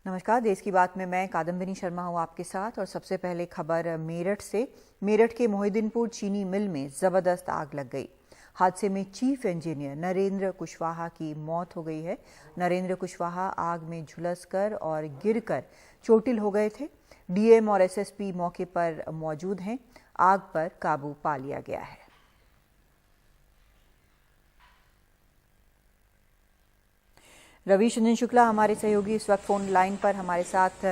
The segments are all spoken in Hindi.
नमस्कार। देश की बात में मैं कादम्बिनी शर्मा हूँ आपके साथ। और सबसे पहले खबर मेरठ से। मेरठ के मोहिद्दीनपुर चीनी मिल में जबरदस्त आग लग गई। हादसे में चीफ इंजीनियर नरेंद्र कुशवाहा की मौत हो गई है। नरेंद्र कुशवाहा आग में झुलसकर और गिरकर चोटिल हो गए थे। डीएम और एसएसपी मौके पर मौजूद हैं। आग पर काबू पा लिया गया है। रवीश रंजन शुक्ला हमारे सहयोगी इस वक्त फोन लाइन पर हमारे साथ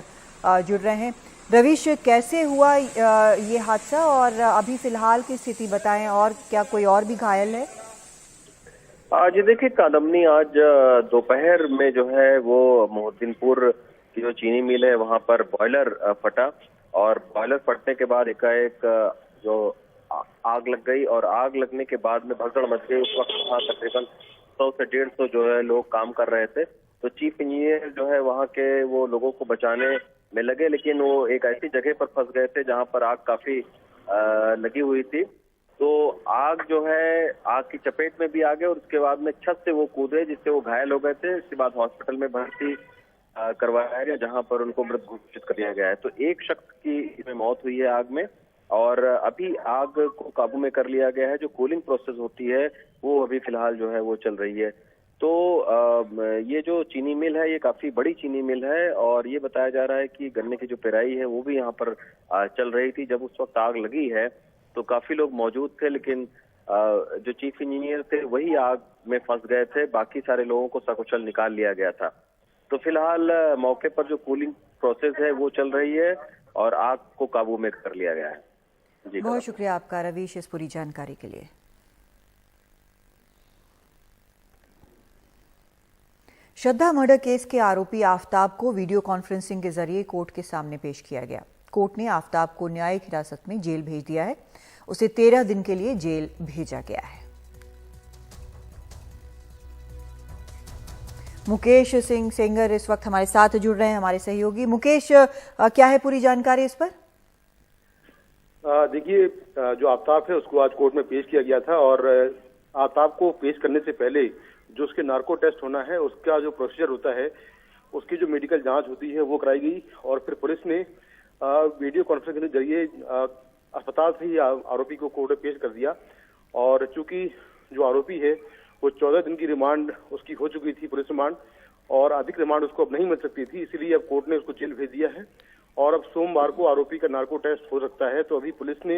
जुड़ रहे हैं। रवीश, कैसे हुआ ये हादसा और अभी फिलहाल की स्थिति बताएं, और क्या कोई और भी घायल है? जी देखिए कादम्बनी, आज दोपहर में जो है वो मोहिद्दीनपुर की जो चीनी मिल है वहां पर बॉयलर फटा और बॉयलर फटने के बाद एकाएक जो आग लग गई और आग लगने के बाद में भगदड़ मच गई। उस वक्त वहाँ तकरीबन 100 से 150 जो है लोग काम कर रहे थे। तो चीफ इंजीनियर जो है वहाँ के वो लोगों को बचाने में लगे, लेकिन वो एक ऐसी जगह पर फंस गए थे जहाँ पर आग काफी लगी हुई थी। तो आग जो है आग की चपेट में भी आ गए और उसके बाद में छत से वो कूदे, जिससे वो घायल हो गए थे। इसके बाद हॉस्पिटल में भर्ती करवाया गया, जहां पर उनको मृत घोषित कर दिया गया है। तो एक शख्स की इसमें मौत हुई है आग में, और अभी आग को काबू में कर लिया गया है। जो कूलिंग प्रोसेस होती है वो अभी फिलहाल जो है वो चल रही है। तो ये जो चीनी मिल है ये काफी बड़ी चीनी मिल है, और ये बताया जा रहा है कि गन्ने की जो पेराई है वो भी यहाँ पर चल रही थी। जब उस वक्त आग लगी है तो काफी लोग मौजूद थे, लेकिन जो चीफ इंजीनियर थे वही आग में फंस गए थे। बाकी सारे लोगों को सकुशल निकाल लिया गया था। तो फिलहाल मौके पर जो कूलिंग प्रोसेस है वो चल रही है और आग को काबू में कर लिया गया है। जी, बहुत शुक्रिया आपका रवीश इस पूरी जानकारी के लिए। श्रद्धा मर्डर केस के आरोपी आफताब को वीडियो कॉन्फ्रेंसिंग के जरिए कोर्ट के सामने पेश किया गया। कोर्ट ने आफताब को न्यायिक हिरासत में जेल भेज दिया है। उसे 13 दिन के लिए जेल भेजा गया है। मुकेश सिंह सेंगर इस वक्त हमारे साथ जुड़ रहे हैं, हमारे सहयोगी। मुकेश, क्या है पूरी जानकारी इस पर? देखिए, जो आफताब है उसको आज कोर्ट में पेश किया गया था, और आफताब को पेश करने से पहले जो उसके नार्को टेस्ट होना है उसका जो प्रोसीजर होता है, उसकी जो मेडिकल जांच होती है वो कराई गई। और फिर पुलिस ने वीडियो कॉन्फ्रेंस के जरिए अस्पताल से ही आरोपी को कोर्ट में पेश कर दिया। और चूंकि जो आरोपी है वो 14 दिन की रिमांड उसकी हो चुकी थी, पुलिस रिमांड, और अधिक रिमांड उसको अब नहीं मिल सकती थी, इसीलिए अब कोर्ट ने उसको जेल भेज दिया है। और अब सोमवार को आरोपी का नार्को टेस्ट हो सकता है। तो अभी पुलिस ने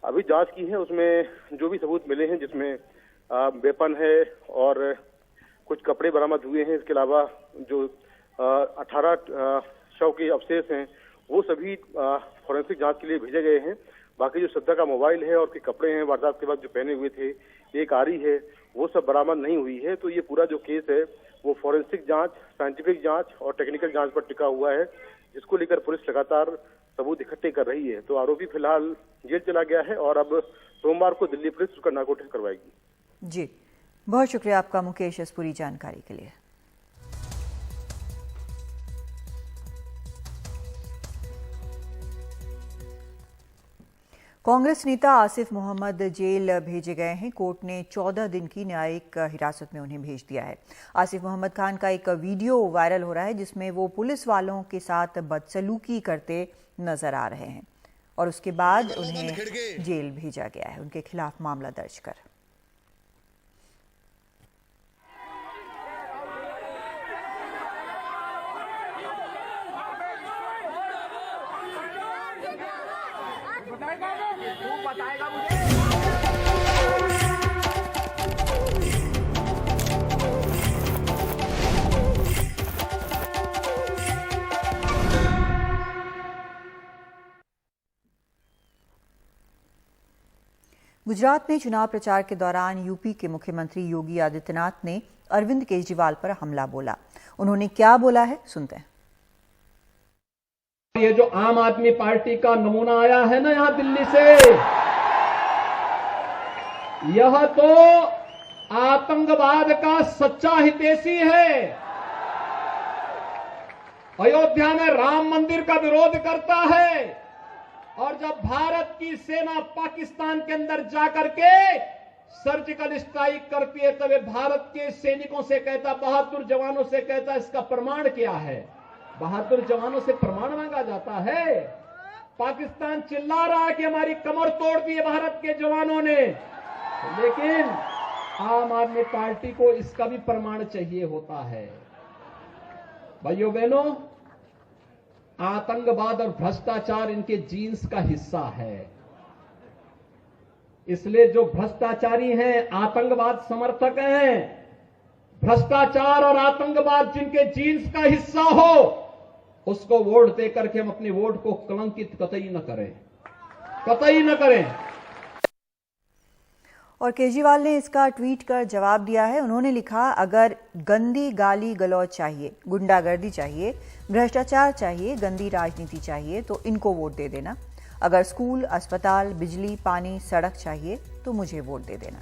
अभी जांच की है, उसमें जो भी सबूत मिले हैं, जिसमें वेपन है और कुछ कपड़े बरामद हुए हैं, इसके अलावा जो 18 शव के अवशेष हैं वो सभी फॉरेंसिक जांच के लिए भेजे गए हैं। बाकी जो श्रद्धा का मोबाइल है और उसके कपड़े हैं वारदात के बाद जो पहने हुए थे, एक आरी है, वो सब बरामद नहीं हुई है। तो ये पूरा जो केस है वो फॉरेंसिक जांच, साइंटिफिक जांच और टेक्निकल जांच पर टिका हुआ है, जिसको लेकर पुलिस लगातार सबूत इकट्ठे कर रही है। तो आरोपी फिलहाल जेल चला गया है और अब सोमवार को दिल्ली पुलिस उसका नार्को टेस्ट करवाएगी। जी, बहुत शुक्रिया आपका मुकेश इस पूरी जानकारी के लिए। कांग्रेस नेता आसिफ मोहम्मद जेल भेजे गए हैं। कोर्ट ने 14 दिन की न्यायिक हिरासत में उन्हें भेज दिया है। आसिफ मोहम्मद खान का एक वीडियो वायरल हो रहा है जिसमें वो पुलिस वालों के साथ बदसलूकी करते नजर आ रहे हैं, और उसके बाद उन्हें जेल भेजा गया है उनके खिलाफ मामला दर्ज कर। गुजरात में चुनाव प्रचार के दौरान यूपी के मुख्यमंत्री योगी आदित्यनाथ ने अरविंद केजरीवाल पर हमला बोला। उन्होंने क्या बोला है, सुनते हैं। ये जो आम आदमी पार्टी का नमूना आया है ना यहां दिल्ली से, यह तो आतंकवाद का सच्चा हितैषी है। अयोध्या में राम मंदिर का विरोध करता है, और जब भारत की सेना पाकिस्तान के अंदर जाकर के सर्जिकल स्ट्राइक करती है तब भारत के सैनिकों से कहता, बहादुर जवानों से कहता, इसका प्रमाण क्या है? बहादुर जवानों से प्रमाण मांगा जाता है। पाकिस्तान चिल्ला रहा है कि हमारी कमर तोड़ दी है भारत के जवानों ने, लेकिन आम आदमी पार्टी को इसका भी प्रमाण चाहिए होता है। भाइयों बहनों, आतंकवाद और भ्रष्टाचार इनके जीन्स का हिस्सा है। इसलिए जो भ्रष्टाचारी हैं, आतंकवाद समर्थक हैं, भ्रष्टाचार और आतंकवाद जिनके जीन्स का हिस्सा हो, उसको वोट देकर के हम अपने वोट को कलंकित कतई न करें, कतई न करें। और केजरीवाल ने इसका ट्वीट कर जवाब दिया है। उन्होंने लिखा, अगर गंदी गाली गलौज चाहिए, गुंडागर्दी चाहिए, भ्रष्टाचार चाहिए, गंदी राजनीति चाहिए तो इनको वोट दे देना। अगर स्कूल, अस्पताल, बिजली, पानी, सड़क चाहिए तो मुझे वोट दे देना।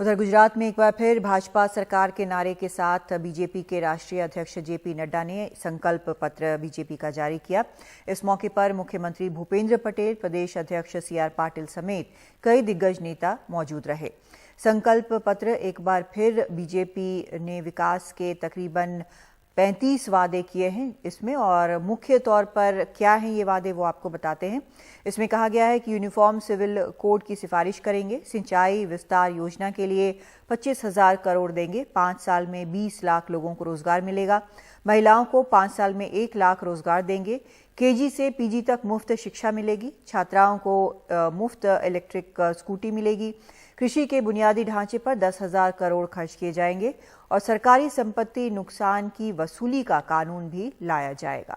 उधर गुजरात में एक बार फिर भाजपा सरकार के नारे के साथ बीजेपी के राष्ट्रीय अध्यक्ष जेपी नड्डा ने संकल्प पत्र बीजेपी का जारी किया। इस मौके पर मुख्यमंत्री भूपेंद्र पटेल, प्रदेश अध्यक्ष सीआर पाटिल समेत कई दिग्गज नेता मौजूद रहे। संकल्प पत्र एक बार फिर बीजेपी ने विकास के तकरीबन 35 वादे किए हैं इसमें, और मुख्य तौर पर क्या हैं ये वादे वो आपको बताते हैं। इसमें कहा गया है कि यूनिफॉर्म सिविल कोड की सिफारिश करेंगे, सिंचाई विस्तार योजना के लिए 25,000 करोड़ देंगे, 5 साल में 20 लाख लोगों को रोजगार मिलेगा, महिलाओं को 5 साल में 1 लाख रोजगार देंगे, केजी से पीजी तक मुफ्त शिक्षा मिलेगी, छात्राओं को मुफ्त इलेक्ट्रिक स्कूटी मिलेगी, कृषि के बुनियादी ढांचे पर 10,000 करोड़ खर्च किए जाएंगे और सरकारी संपत्ति नुकसान की वसूली का कानून भी लाया जाएगा।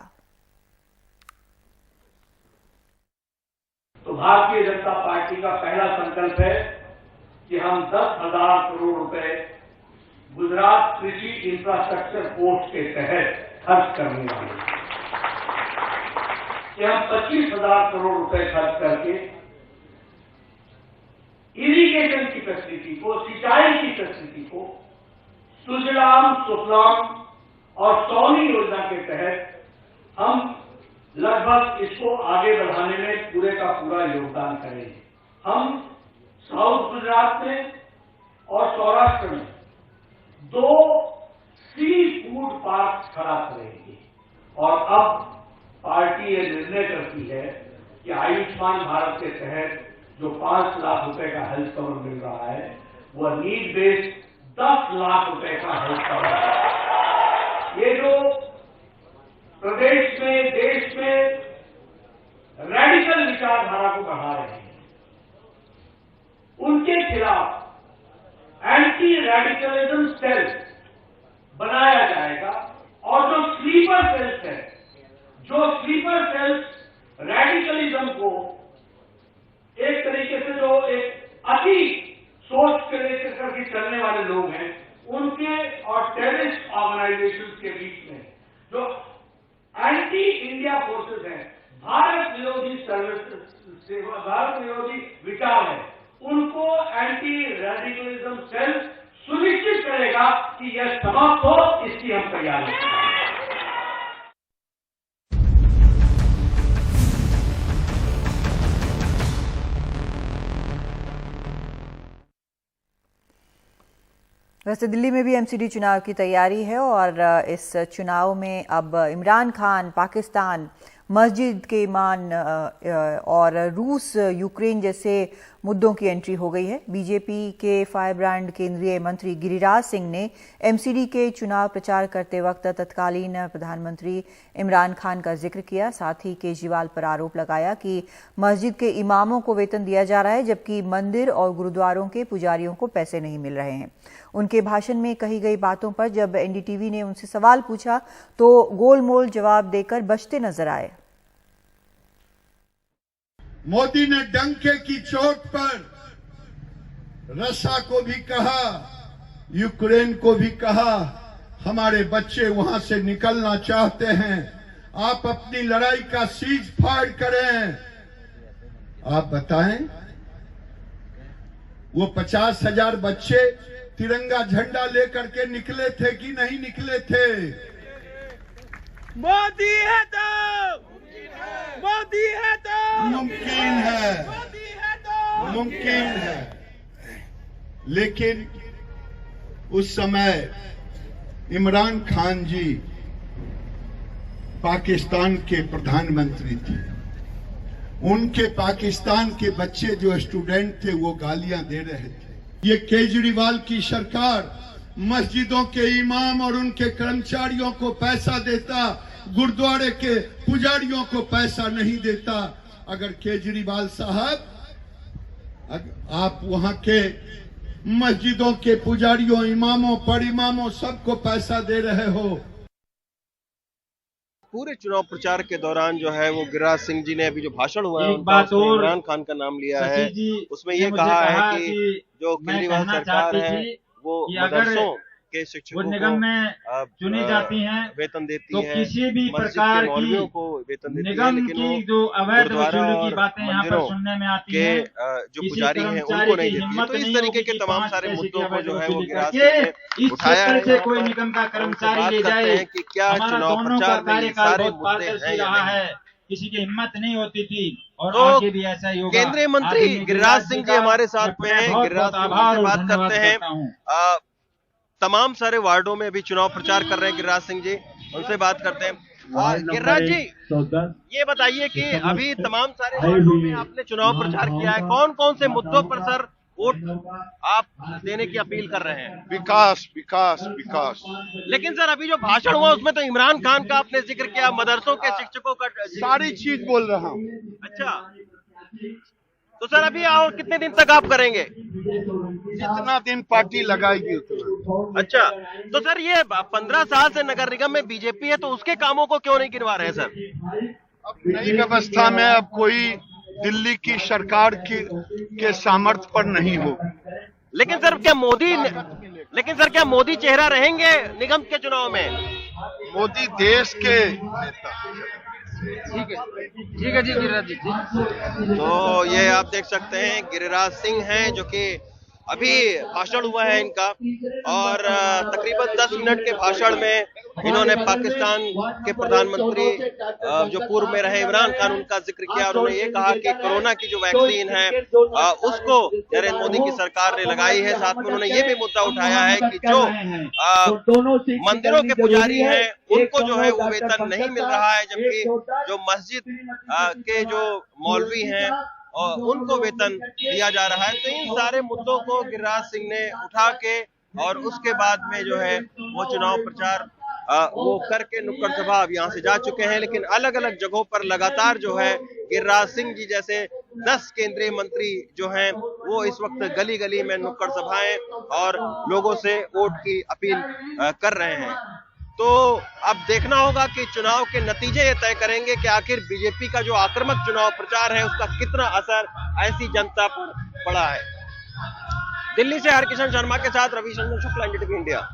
तो भारतीय जनता पार्टी का पहला संकल्प है कि हम 10,000 करोड़ रुपए गुजरात कृषि इंफ्रास्ट्रक्चर कोर्स के तहत खर्च करने वाले हैं कि हम 25,000 करोड़ रुपए खर्च करके इरिगेशन की फैसिलिटी को, सिंचाई की फैसिलिटी को सुजलाम सुफलाम और सौनी योजना के तहत हम लगभग इसको आगे बढ़ाने में पूरे का पूरा योगदान करेंगे। हम साउथ गुजरात में और सौराष्ट्र में 2 सी फूड पार्क खड़ा करेंगे और अब पार्टी ये निर्णय करती है कि आयुष्मान भारत के तहत जो 5 लाख रुपए का हेल्थ कवर मिल रहा है, वह नीड बेस्ड 10 लाख रुपए का हेल्थ कवर है। ये जो प्रदेश में, देश में रेडिकल विचारधारा को बढ़ा रहे हैं, उनके खिलाफ एंटी रेडिकलिज्म सेल बनाया जाएगा और जो स्लीपर सेल्स है, जो स्लीपर सेल्स रेडिकलिज्म को एक तरीके से जो एक अति सोच के लेकर करके चलने वाले लोग हैं, उनके और टेररिस्ट ऑर्गेनाइजेशन के बीच में जो एंटी इंडिया फोर्सेस हैं, भारत विरोधी भारत विरोधी विचार है, उनको एंटी रेडिकलिज्म सेल सुनिश्चित करेगा कि यह समाप्त हो। इसकी हम तैयारी करें। वैसे दिल्ली में भी एमसीडी चुनाव की तैयारी है और इस चुनाव में अब इमरान खान, पाकिस्तान, मस्जिद के ईमान और रूस यूक्रेन जैसे मुद्दों की एंट्री हो गई है। बीजेपी के फायरब्रांड केंद्रीय मंत्री गिरिराज सिंह ने एमसीडी के चुनाव प्रचार करते वक्त तत्कालीन प्रधानमंत्री इमरान खान का जिक्र किया। साथ ही केजरीवाल पर आरोप लगाया कि मस्जिद के इमामों को वेतन दिया जा रहा है, जबकि मंदिर और गुरुद्वारों के पुजारियों को पैसे नहीं मिल रहे हैं। उनके भाषण में कही गई बातों पर जब एनडीटीवी ने उनसे सवाल पूछा तो गोलमोल जवाब देकर बचते नजर आए। मोदी ने डंके की चोट पर रशिया को भी कहा, यूक्रेन को भी कहा, हमारे बच्चे वहां से निकलना चाहते हैं, आप अपनी लड़ाई का सीज फायर करें। आप बताएं, वो 50,000 बच्चे तिरंगा झंडा लेकर के निकले थे कि नहीं निकले थे? मोदी है तो, मोदी है तो, मुमकिन है, मोदी है तो, मुमकिन है, लेकिन उस समय इमरान खान जी पाकिस्तान के प्रधानमंत्री थे। उनके पाकिस्तान के बच्चे जो स्टूडेंट थे वो गालियां दे रहे थे। ये केजरीवाल की सरकार मस्जिदों के इमाम और उनके कर्मचारियों को पैसा देता, गुरुद्वारे के पुजारियों को पैसा नहीं देता। अगर केजरीवाल साहब आप वहां के मस्जिदों के पुजारियों, इमामों, परिमामों सबको पैसा दे रहे हो। पूरे चुनाव प्रचार के दौरान जो है वो गिरिराज सिंह जी ने अभी जो भाषण हुआ है इमरान खान का नाम लिया है, उसमें ये कहा है कि जो केजरीवाल सरकार है वो मदरसों के शिक्षकों निगम में चुनी जाती हैं वेतन देती तो है, किसी भी प्रकार की को वेतन देती निगम है, लेकिन की जो अवैध वसूली की और बातें यहाँ पर सुनने में आती के हैं, जो पुजारी हैं उनको नहीं देती है। तो इस तरीके के तमाम सारे मुद्दों को जो है वो गिरिराज सिंह ने इस उठाया है। से कोई निगम का कर्मचारी ले जाए कि क्या चुनाव प्रचार में ये सारे मुद्दे हैं या रहा नहीं। है, किसी की हिम्मत नहीं होती थी और तो आगे भी ऐसा ही होगा। केंद्रीय मंत्री गिरिराज सिंह जी हमारे साथ में हैं। गिरिराज सिंह से बात करते हैं। तमाम सारे वार्डों में अभी चुनाव प्रचार कर रहे हैं गिरिराज सिंह जी, उनसे बात करते हैं। और गिरिराज जी, ये बताइए कि अभी तमाम सारे वार्डों में आपने चुनाव प्रचार किया है, कौन कौन से मुद्दों पर सर वोट आप देने की अपील कर रहे हैं? विकास विकास विकास। लेकिन सर अभी जो भाषण हुआ उसमें तो इमरान खान का आपने जिक्र किया, मदरसों के शिक्षकों का सारी चीज बोल रहा हूँ। अच्छा, तो सर अभी और कितने दिन तक आप करेंगे? जितना दिन पार्टी लगाएगी उतना। अच्छा, तो सर ये 15 साल से नगर निगम में बीजेपी है तो उसके कामों को क्यों नहीं गिरवा रहे सर? अब नई व्यवस्था में अब कोई दिल्ली की सरकार के सामर्थ्य पर नहीं हो। लेकिन सर क्या मोदी चेहरा रहेंगे निगम के चुनाव में? मोदी देश के ठीक है जी गिरिराज जी। तो ये आप देख सकते हैं गिरिराज सिंह हैं जो कि अभी भाषण हुआ है इनका, और तकरीबन 10 मिनट के भाषण में इन्होंने पाकिस्तान के प्रधानमंत्री जो पूर्व में रहे इमरान खान उनका जिक्र किया। उन्होंने ये कहा कि कोरोना की जो वैक्सीन है उसको नरेंद्र मोदी की सरकार ने लगाई है। साथ में उन्होंने ये भी मुद्दा उठाया है कि जो मंदिरों के पुजारी हैं उनको जो है वो वेतन नहीं मिल रहा है, जबकि जो मस्जिद के जो मौलवी हैं और उनको वेतन दिया जा रहा है। तो इन सारे मुद्दों को गिरिराज सिंह ने उठा के और उसके बाद में जो है वो चुनाव प्रचार वो करके नुक्कड़ सभा अब यहाँ से जा चुके हैं। लेकिन अलग अलग जगहों पर लगातार जो है गिरिराज सिंह जी जैसे 10 केंद्रीय मंत्री जो हैं वो इस वक्त गली गली में नुक्कड़ सभाएं और लोगों से वोट की अपील कर रहे हैं। तो अब देखना होगा कि चुनाव के नतीजे ये तय करेंगे कि आखिर बीजेपी का जो आक्रामक चुनाव प्रचार है उसका कितना असर ऐसी जनता पर पड़ा है। दिल्ली से हरकिशन शर्मा के साथ रविशंकर शुक्ला, एनडीटीवी इंडिया।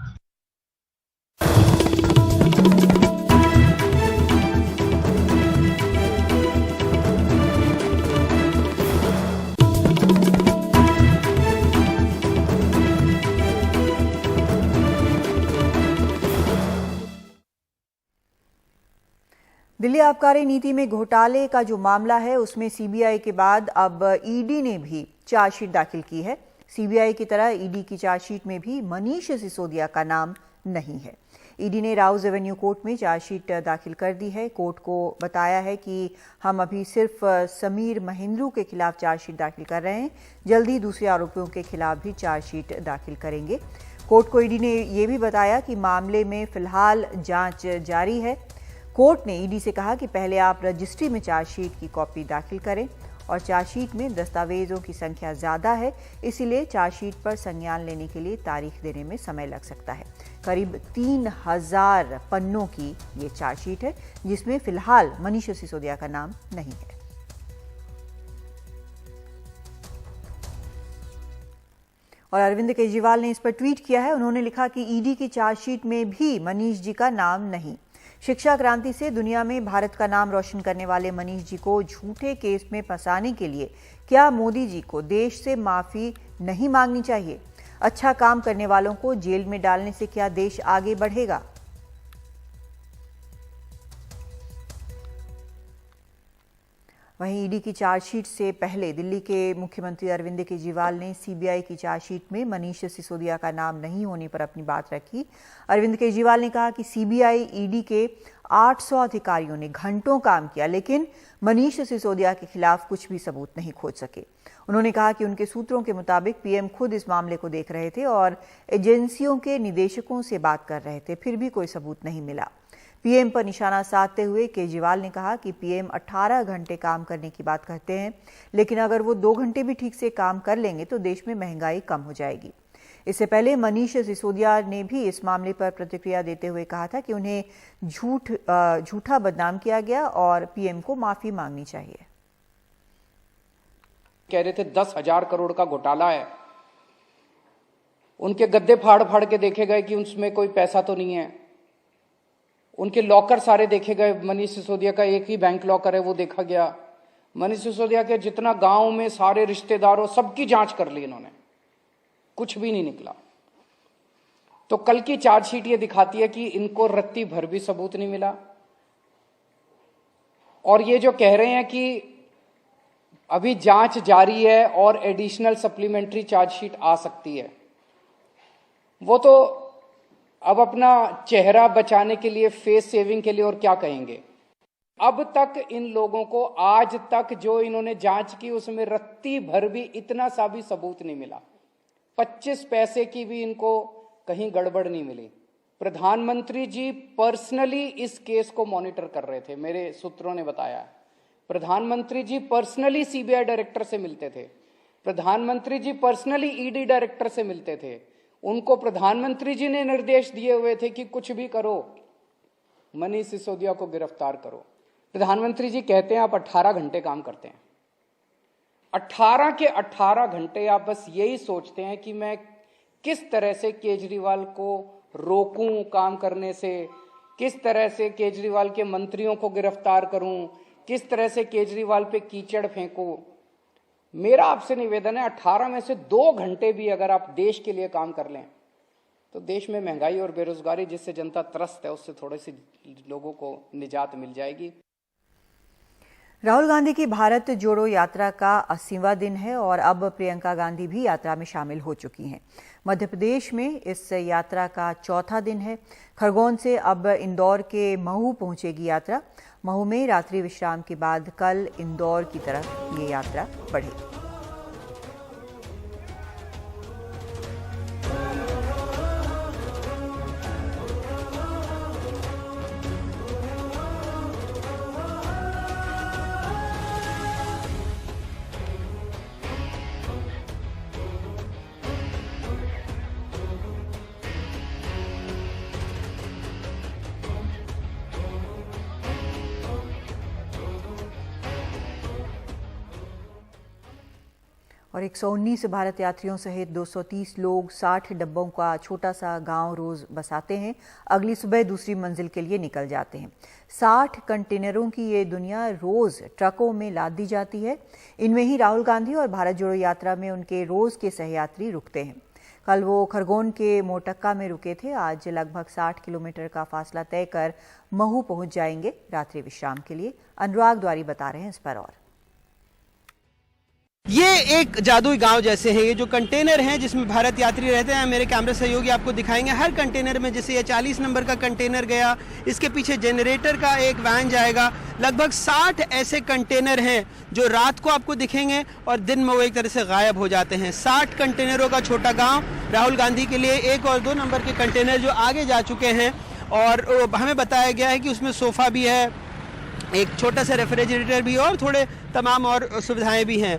दिल्ली आबकारी नीति में घोटाले का जो मामला है उसमें सीबीआई के बाद अब ईडी ने भी चार्जशीट दाखिल की है। सीबीआई की तरह ईडी की चार्जशीट में भी मनीष सिसोदिया का नाम नहीं है। ईडी ने राउज एवेन्यू कोर्ट में चार्जशीट दाखिल कर दी है। कोर्ट को बताया है कि हम अभी सिर्फ समीर महेंद्रू के खिलाफ चार्जशीट दाखिल कर रहे हैं, जल्दी दूसरे आरोपियों के खिलाफ भी चार्जशीट दाखिल करेंगे। कोर्ट को ईडी ने यह भी बताया कि मामले में फिलहाल जांच जारी है। कोर्ट ने ईडी से कहा कि पहले आप रजिस्ट्री में चार्जशीट की कॉपी दाखिल करें और चार्जशीट में दस्तावेजों की संख्या ज़्यादा है, इसीलिए चार्जशीट पर संज्ञान लेने के लिए तारीख देने में समय लग सकता है। करीब 3000 पन्नों की ये चार्जशीट है जिसमें फिलहाल मनीष सिसोदिया का नाम नहीं है। और अरविंद केजरीवाल ने इस पर ट्वीट किया है। उन्होंने लिखा कि ईडी की चार्जशीट में भी मनीष जी का नाम नहीं। शिक्षा क्रांति से दुनिया में भारत का नाम रोशन करने वाले मनीष जी को झूठे केस में फंसाने के लिए क्या मोदी जी को देश से माफी नहीं मांगनी चाहिए? अच्छा काम करने वालों को जेल में डालने से क्या देश आगे बढ़ेगा? वहीं ईडी की चार्जशीट से पहले दिल्ली के मुख्यमंत्री अरविंद केजरीवाल ने सीबीआई की चार्जशीट में मनीष सिसोदिया का नाम नहीं होने पर अपनी बात रखी। अरविंद केजरीवाल ने कहा कि सीबीआई ईडी के 800 अधिकारियों ने घंटों काम किया, लेकिन मनीष सिसोदिया के खिलाफ कुछ भी सबूत नहीं खोज सके। उन्होंने कहा कि उनके सूत्रों के मुताबिक पीएम खुद इस मामले को देख रहे थे और एजेंसियों के निदेशकों से बात कर रहे थे, फिर भी कोई सबूत नहीं मिला। पीएम पर निशाना साधते हुए केजरीवाल ने कहा कि पीएम 18 घंटे काम करने की बात करते हैं, लेकिन अगर वो 2 घंटे भी ठीक से काम कर लेंगे तो देश में महंगाई कम हो जाएगी। इससे पहले मनीष सिसोदिया ने भी इस मामले पर प्रतिक्रिया देते हुए कहा था कि उन्हें झूठा बदनाम किया गया और पीएम को माफी मांगनी चाहिए। कह रहे थे 10,000 करोड़ का घोटाला है, उनके गद्दे फाड़ फाड़ के देखे गए कि उसमें कोई पैसा तो नहीं है। उनके लॉकर सारे देखे गए, मनीष सिसोदिया का एक ही बैंक लॉकर है वो देखा गया। मनीष सिसोदिया के जितना गांव में सारे रिश्तेदारों सबकी जांच कर ली इन्होंने, कुछ भी नहीं निकला। तो कल की चार्जशीट ये दिखाती है कि इनको रत्ती भर भी सबूत नहीं मिला। और ये जो कह रहे हैं कि अभी जांच जारी है और एडिशनल सप्लीमेंट्री चार्जशीट आ सकती है, वो तो अब अपना चेहरा बचाने के लिए, फेस सेविंग के लिए और क्या कहेंगे। अब तक इन लोगों को आज तक जो इन्होंने जांच की उसमें रत्ती भर भी इतना सा भी सबूत नहीं मिला। 25 पैसे की भी इनको कहीं गड़बड़ नहीं मिली। प्रधानमंत्री जी पर्सनली इस केस को मॉनिटर कर रहे थे, मेरे सूत्रों ने बताया। प्रधानमंत्री जी पर्सनली सीबीआई डायरेक्टर से मिलते थे, प्रधानमंत्री जी पर्सनली ईडी डायरेक्टर से मिलते थे। उनको प्रधानमंत्री जी ने निर्देश दिए हुए थे कि कुछ भी करो, मनीष सिसोदिया को गिरफ्तार करो। प्रधानमंत्री जी कहते हैं आप 18 घंटे काम करते हैं। 18 के 18 घंटे आप बस यही सोचते हैं कि मैं किस तरह से केजरीवाल को रोकूं काम करने से, किस तरह से केजरीवाल के मंत्रियों को गिरफ्तार करूं, किस तरह से केजरीवाल पे कीचड़ फेंकूं। मेरा आपसे निवेदन है 18 में से 2 घंटे भी अगर आप देश के लिए काम कर लें तो देश में महंगाई और बेरोजगारी जिससे जनता त्रस्त है उससे थोड़ी सी लोगों को निजात मिल जाएगी। राहुल गांधी की भारत जोड़ो यात्रा का 80वां दिन है और अब प्रियंका गांधी भी यात्रा में शामिल हो चुकी हैं। मध्य प्रदेश में इस यात्रा का 4था दिन है। खरगोन से अब इंदौर के महू पहुंचेगी यात्रा। महू में रात्रि विश्राम के बाद कल इंदौर की तरफ ये यात्रा बढ़ेगी। और 119 भारत यात्रियों सहित 230 लोग 60 डब्बों का छोटा सा गांव रोज बसाते हैं। अगली सुबह दूसरी मंजिल के लिए निकल जाते हैं। 60 कंटेनरों की ये दुनिया रोज ट्रकों में लाद दी जाती है। इनमें ही राहुल गांधी और भारत जोड़ो यात्रा में उनके रोज के सहयात्री रुकते हैं। कल वो खरगोन के मोटक्का में रुके थे। आज लगभग 60 किलोमीटर का फासला तय कर महू पहुंच जाएंगे रात्रि विश्राम के लिए। अनुराग द्वारी बता रहे हैं इस पर। और ये एक जादुई गांव जैसे है। ये जो कंटेनर हैं जिसमें भारत यात्री रहते हैं, मेरे कैमरा सहयोगी आपको दिखाएंगे। हर कंटेनर में जैसे ये 40 नंबर का कंटेनर गया, इसके पीछे जनरेटर का एक वैन जाएगा। लगभग 60 ऐसे कंटेनर हैं जो रात को आपको दिखेंगे और दिन में वो एक तरह से गायब हो जाते हैं। 60 कंटेनरों का छोटा गाँव राहुल गांधी के लिए। 1 और 2 नंबर के कंटेनर जो आगे जा चुके हैं और हमें बताया गया है कि उसमें सोफा भी है, एक छोटा सा रेफ्रिजरेटर भी है और थोड़े तमाम और सुविधाएं भी हैं।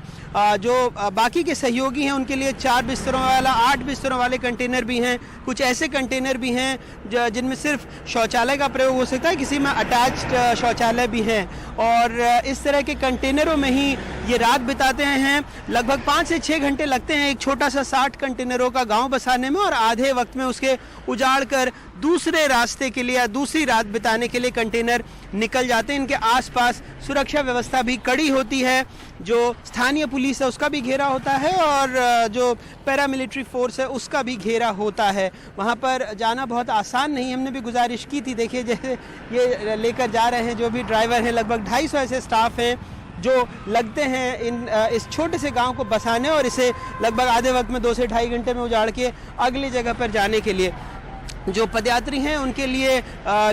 जो बाकी के सहयोगी हैं उनके लिए 4 बिस्तरों वाला, 8 बिस्तरों वाले कंटेनर भी हैं। कुछ ऐसे कंटेनर भी हैं जिनमें सिर्फ शौचालय का प्रयोग हो सकता है, किसी में अटैच्ड शौचालय भी हैं। और इस तरह के कंटेनरों में ही ये रात बिताते हैं। लगभग 5 से 6 घंटे लगते हैं एक छोटा सा 60 कंटेनरों का गांव बसाने में, और आधे वक्त में उसके उजाड़ कर दूसरे रास्ते के लिए या दूसरी रात बिताने के लिए कंटेनर निकल जाते हैं। इनके आसपास सुरक्षा व्यवस्था भी कड़ी होती है। जो स्थानीय पुलिस है उसका भी घेरा होता है और जो पैरामिलिट्री फोर्स है उसका भी घेरा होता है। वहाँ पर जाना बहुत आसान नहीं। हमने भी गुजारिश की थी। देखिए जैसे ये लेकर जा रहे हैं जो भी ड्राइवर हैं, लगभग 250 ऐसे स्टाफ हैं जो लगते हैं इस छोटे से गांव को बसाने और इसे लगभग आधे वक्त में 2 से ढाई घंटे में उजाड़ के अगली जगह पर जाने के लिए। जो पदयात्री हैं उनके लिए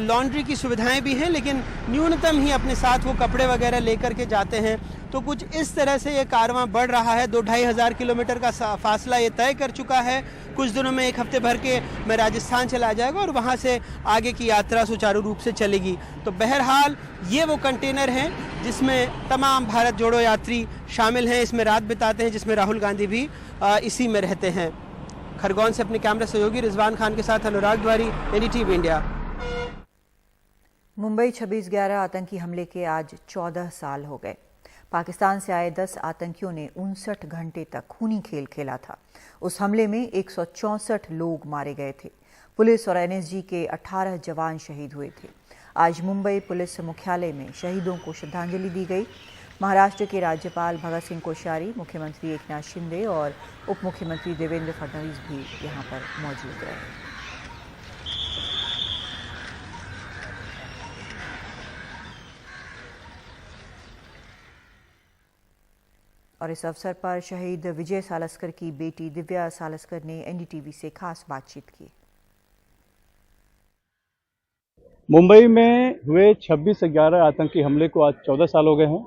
लॉन्ड्री की सुविधाएं भी हैं, लेकिन न्यूनतम ही अपने साथ वो कपड़े वगैरह लेकर के जाते हैं। तो कुछ इस तरह से ये कारवां बढ़ रहा है। 2-2.5 हज़ार किलोमीटर का फासला ये तय कर चुका है। कुछ दिनों में 1 हफ्ते भर के में राजस्थान चला जाएगा और वहाँ से आगे की यात्रा सुचारू रूप से चलेगी। तो बहरहाल ये वो कंटेनर हैं जिसमें तमाम भारत जोड़ो यात्री शामिल हैं, इसमें रात बिताते हैं, जिसमें राहुल गांधी भी इसी में रहते हैं। खरगोन से अपने कैमरा सहयोगी रिजवान खान के साथ अनुराग द्वारी, एनडीटीवी इंडिया। मुंबई 26/11 आतंकी हमले के आज 14 साल हो गए। पाकिस्तान से आए 10 आतंकियों ने 59 घंटे तक खूनी खेल खेला था। उस हमले में 164 लोग मारे गए थे। पुलिस और एनएसजी के 18 जवान शहीद हुए थे। आज मुंबई पुलिस मुख्यालय में शहीदों को श्रद्धांजलि दी गई। महाराष्ट्र के राज्यपाल भगत सिंह कोश्यारी, मुख्यमंत्री एकनाथ शिंदे और उप मुख्यमंत्री देवेंद्र फडणवीस भी यहां पर मौजूद रहे। और इस अवसर पर शहीद विजय सालस्कर की बेटी दिव्या सालस्कर ने एनडीटीवी से खास बातचीत की। मुंबई में हुए 26/11 आतंकी हमले को आज 14 साल हो गए हैं।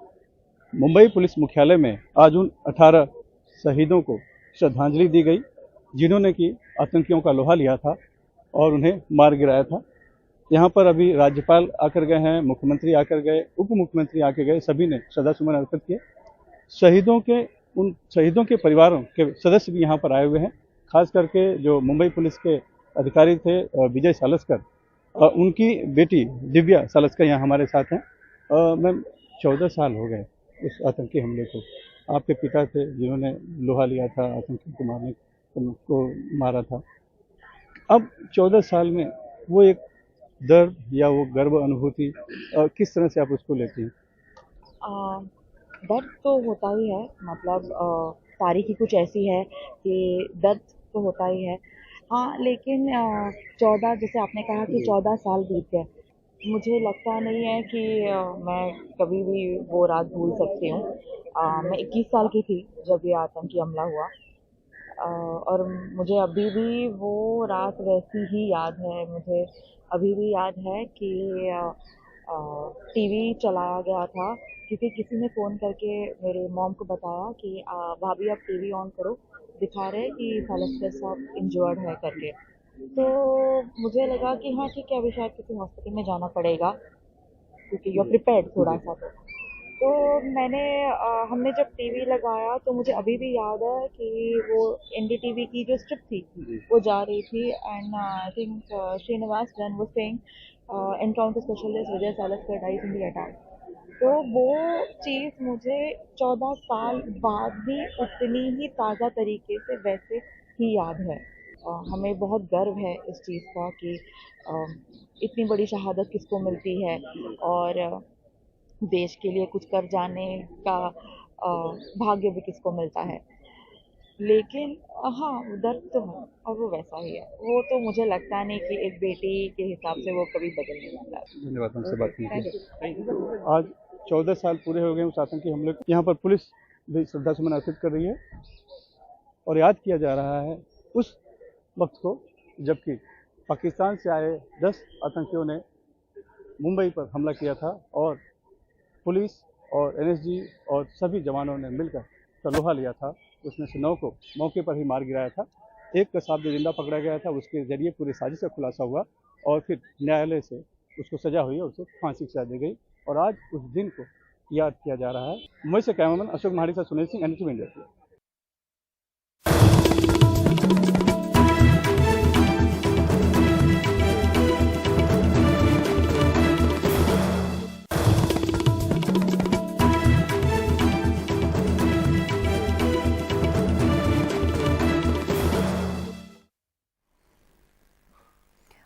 मुंबई पुलिस मुख्यालय में आज उन 18 शहीदों को श्रद्धांजलि दी गई, जिन्होंने कि आतंकियों का लोहा लिया था और उन्हें मार गिराया था। यहाँ पर अभी राज्यपाल आकर गए हैं, मुख्यमंत्री आकर गए, उप मुख्यमंत्री आकर गए, सभी ने श्रद्धासुमन अर्पित किए। उन शहीदों के परिवारों के सदस्य भी यहाँ पर आए हुए हैं। खास करके जो मुंबई पुलिस के अधिकारी थे विजय सालस्कर, उनकी बेटी दिव्या सालस्कर यहाँ हमारे साथ हैं। मैम, 14 साल हो गए उस आतंकी हमले को। आपके पिता थे जिन्होंने लोहा लिया था, आतंकी को मारा था। अब 14 साल में वो एक दर्द या वो गर्व अनुभूति किस तरह से आप उसको लेती हैं? दर्द तो होता ही है, मतलब तारीख ही कुछ ऐसी है कि दर्द तो होता ही है। हाँ, लेकिन 14, जैसे आपने कहा कि 14 साल बीत गए, मुझे लगता नहीं है कि मैं कभी भी वो रात भूल सकती हूँ। मैं 21 साल की थी जब ये आतंकी हमला हुआ, और मुझे अभी भी वो रात वैसी ही याद है। मुझे अभी भी याद है कि टीवी चलाया गया था क्योंकि किसी ने फ़ोन करके मेरे मॉम को बताया कि भाभी आप टीवी ऑन करो, दिखा रहे कि सालस्कर साहब इंजर्ड है करके। तो मुझे लगा कि हाँ ठीक है, अभी शायद किसी हॉस्पिटल में जाना पड़ेगा क्योंकि यू प्रिपेयर्ड थोड़ा सा। तो हमने जब टीवी लगाया तो मुझे अभी भी याद है कि वो एनडीटीवी की जो स्ट्रिप थी वो जा रही थी, and I think Srinivas Jain was saying encounter specialist Vijay Salaskar dies in the attack. तो वो चीज़ मुझे 14 साल बाद भी उतनी ही ताज़ा तरीके से वैसे ही याद है। हमें बहुत गर्व है इस चीज़ का कि इतनी बड़ी शहादत किसको मिलती है और देश के लिए कुछ कर जाने का भाग्य भी किसको मिलता है। लेकिन हाँ, दर्द तो है और वो वैसा ही है। वो तो मुझे लगता नहीं कि एक बेटी के हिसाब से वो कभी बदल नहीं जाता। धन्यवाद हमसे बात करने के लिए। आज 14 साल पूरे हो गए उस आतंकी हमले को। यहाँ पर पुलिस भी श्रद्धासुमन अर्पित कर रही है और याद किया जा रहा है उस वक्त को जबकि पाकिस्तान से आए 10 आतंकियों ने मुंबई पर हमला किया था और पुलिस और एनएसजी और सभी जवानों ने मिलकर लोहा लिया था। उसमें से 9 को मौके पर ही मार गिराया था। एक कसाब जो जिंदा पकड़ा गया था, उसके जरिए पूरी साजिश का खुलासा हुआ और फिर न्यायालय से उसको सजा हुई और उसे फांसी की सजा दी गई और आज उस दिन को याद किया जा रहा है। मुंबई से कैमरामैन अशोक महाड़ी से सुनील सिंह, एनडीटीवी इंडिया।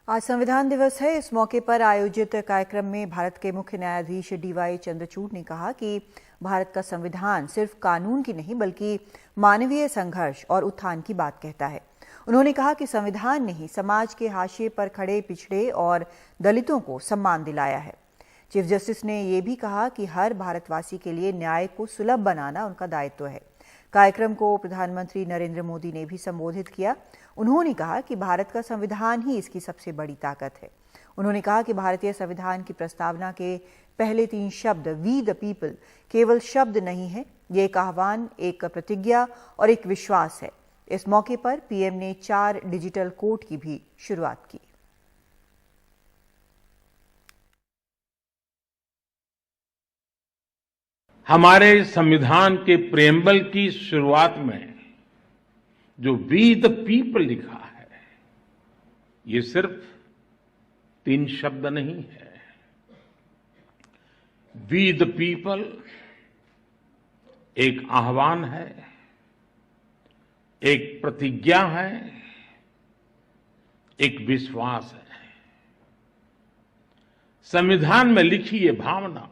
आज संविधान दिवस है। इस मौके पर आयोजित कार्यक्रम में भारत के मुख्य न्यायाधीश डीवाई चंद्रचूड़ ने कहा कि भारत का संविधान सिर्फ कानून की नहीं बल्कि मानवीय संघर्ष और उत्थान की बात कहता है। उन्होंने कहा कि संविधान ने ही समाज के हाशिए पर खड़े, पिछड़े और दलितों को सम्मान दिलाया है। चीफ जस्टिस ने ये भी कहा कि हर भारतवासी के लिए न्याय को सुलभ बनाना उनका दायित्व है। कार्यक्रम को प्रधानमंत्री नरेंद्र मोदी ने भी संबोधित किया। उन्होंने कहा कि भारत का संविधान ही इसकी सबसे बड़ी ताकत है। उन्होंने कहा कि भारतीय संविधान की प्रस्तावना के पहले 3 शब्द वी द पीपल केवल शब्द नहीं है, ये एक आह्वान, एक प्रतिज्ञा और एक विश्वास है। इस मौके पर पीएम ने 4 डिजिटल कोर्ट की भी शुरुआत की। हमारे संविधान के प्रेम्बल की शुरुआत में जो वी द पीपल लिखा है, ये सिर्फ 3 शब्द नहीं है। वी द पीपल एक आह्वान है, एक प्रतिज्ञा है, एक विश्वास है। संविधान में लिखी ये भावना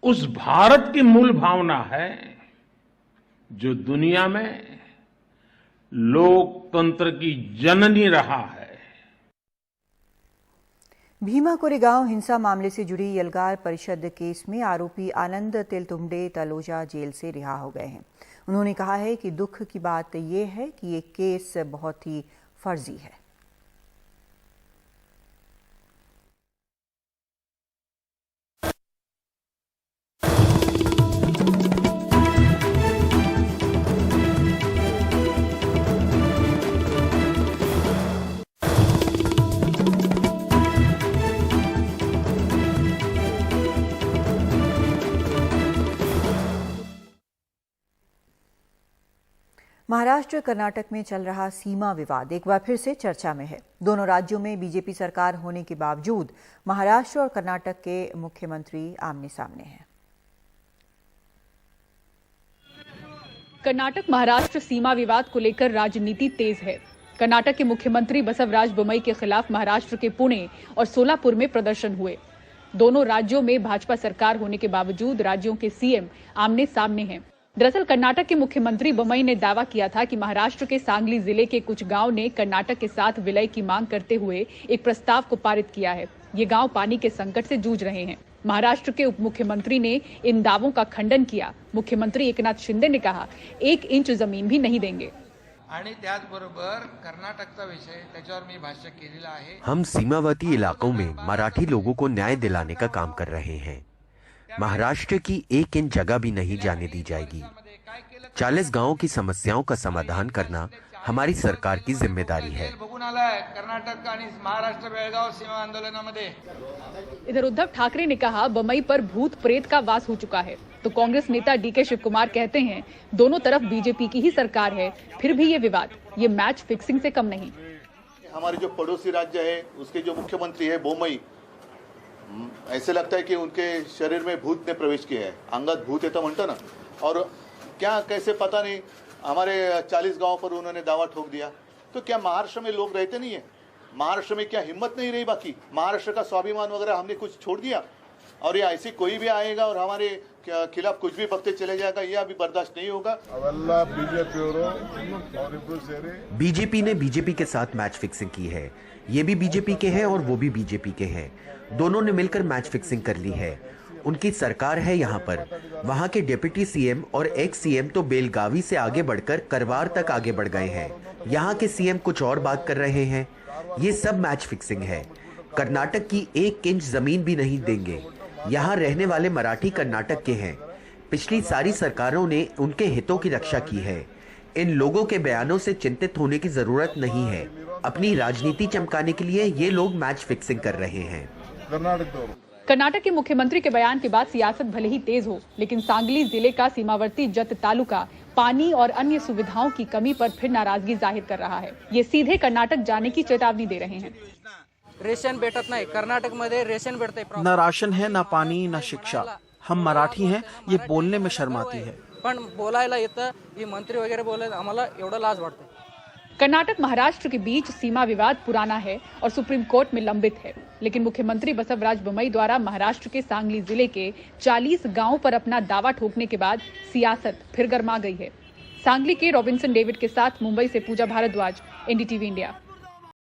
उस भारत की मूल भावना है जो दुनिया में लोकतंत्र की जननी रहा है। भीमा कोरेगांव हिंसा मामले से जुड़ी यलगार परिषद केस में आरोपी आनंद तेलतुंबडे तलोजा जेल से रिहा हो गए हैं। उन्होंने कहा है कि दुख की बात यह है कि ये केस बहुत ही फर्जी है। महाराष्ट्र कर्नाटक में चल रहा सीमा विवाद एक बार फिर से चर्चा में है। दोनों राज्यों में बीजेपी सरकार होने के बावजूद महाराष्ट्र और कर्नाटक के मुख्यमंत्री आमने सामने हैं। कर्नाटक महाराष्ट्र सीमा विवाद को लेकर राजनीति तेज है। कर्नाटक के मुख्यमंत्री बसवराज बोम्मई के खिलाफ महाराष्ट्र के पुणे और सोलापुर में प्रदर्शन हुए। दोनों राज्यों में भाजपा सरकार होने के बावजूद राज्यों के सीएम आमने सामने हैं। दरअसल कर्नाटक के मुख्यमंत्री बोम्मई ने दावा किया था कि महाराष्ट्र के सांगली जिले के कुछ गांव ने कर्नाटक के साथ विलय की मांग करते हुए एक प्रस्ताव को पारित किया है। ये गांव पानी के संकट से जूझ रहे हैं। महाराष्ट्र के उप मुख्यमंत्री ने इन दावों का खंडन किया। मुख्यमंत्री एकनाथ शिंदे ने कहा 1 इंच जमीन भी नहीं देंगे। आणि त्याचबरोबर कर्नाटकचा विषय त्याच्यावर मी भाष्य केलेला आहे। हम सीमावर्ती इलाकों में मराठी लोगों को न्याय दिलाने का काम कर रहे हैं। महाराष्ट्र की 1 इंच जगह भी नहीं जाने दी जाएगी। 40 गांवों की समस्याओं का समाधान करना हमारी सरकार की जिम्मेदारी है। कर्नाटक आणि महाराष्ट्र बेळगाव सीमा आंदोलनामध्ये इधर उद्धव ठाकरे ने कहा बोम्मई पर भूत प्रेत का वास हो चुका है, तो कांग्रेस नेता डीके शिव कुमार कहते हैं दोनों तरफ बीजेपी की ही सरकार है, फिर भी ये विवाद ये मैच फिक्सिंग से कम नहीं। हमारे जो पड़ोसी राज्य है उसके जो मुख्यमंत्री है बोम्मई, ऐसे लगता है कि उनके शरीर में भूत ने प्रवेश किया है। अंगत भूत है तो म्हणतो ना, और क्या कैसे पता नहीं हमारे 40 गांव पर उन्होंने दावा ठोक दिया। तो क्या महाराष्ट्र में लोग रहते नहीं है? महाराष्ट्र में क्या हिम्मत नहीं रही? बाकी महाराष्ट्र का स्वाभिमान वगैरह हमने कुछ छोड़ दिया और ये ऐसे कोई भी आएगा और हमारे खिलाफ कुछ भी बकते चले जाएगा, ये अभी बर्दाश्त नहीं होगा। बीजेपी ने बीजेपी के साथ मैच फिक्सिंग की है। ये भी बीजेपी के हैं और वो भी बीजेपी के हैं। दोनों ने मिलकर मैच फिक्सिंग कर ली है। उनकी सरकार है यहाँ पर। वहाँ के डिप्टी सीएम और एक्स सीएम तो बेलगावी से आगे बढ़कर करवार तक आगे बढ़ गए हैं। यहाँ के सीएम कुछ और बात कर रहे हैं। ये सब मैच फिक्सिंग है। कर्नाटक की 1 इंच जमीन भी नहीं देंगे। यहाँ रहने वाले मराठी कर्नाटक के हैं। पिछली सारी सरकारों ने उनके हितों की रक्षा की है। इन लोगों के बयानों से चिंतित होने की जरूरत नहीं है। अपनी राजनीति चमकाने के लिए ये लोग मैच फिक्सिंग कर रहे हैं। कर्नाटक के मुख्यमंत्री के बयान के बाद सियासत भले ही तेज हो, लेकिन सांगली जिले का सीमावर्ती जत तालुका पानी और अन्य सुविधाओं की कमी पर फिर नाराजगी जाहिर कर रहा है। ये सीधे कर्नाटक जाने की चेतावनी दे रहे हैं। रेशन भेटत नाही, कर्नाटक में रेशन भेटते, न राशन है, न पानी, न शिक्षा। हम मराठी हैं, ये बोलने में शर्माती है। पण बोलायला येतं, ये मंत्री वगैरह बोले आम्हाला एवढं लाज वाटते। कर्नाटक महाराष्ट्र के बीच सीमा विवाद पुराना है और सुप्रीम कोर्ट में लंबित है, लेकिन मुख्यमंत्री बसवराज बोम्मई द्वारा महाराष्ट्र के सांगली जिले के 40 गांवों पर अपना दावा ठोकने के बाद सियासत फिर गर्मा गई है। सांगली के रॉबिन्सन डेविड के साथ मुंबई से पूजा भारद्वाज, एनडीटीवी इंडिया।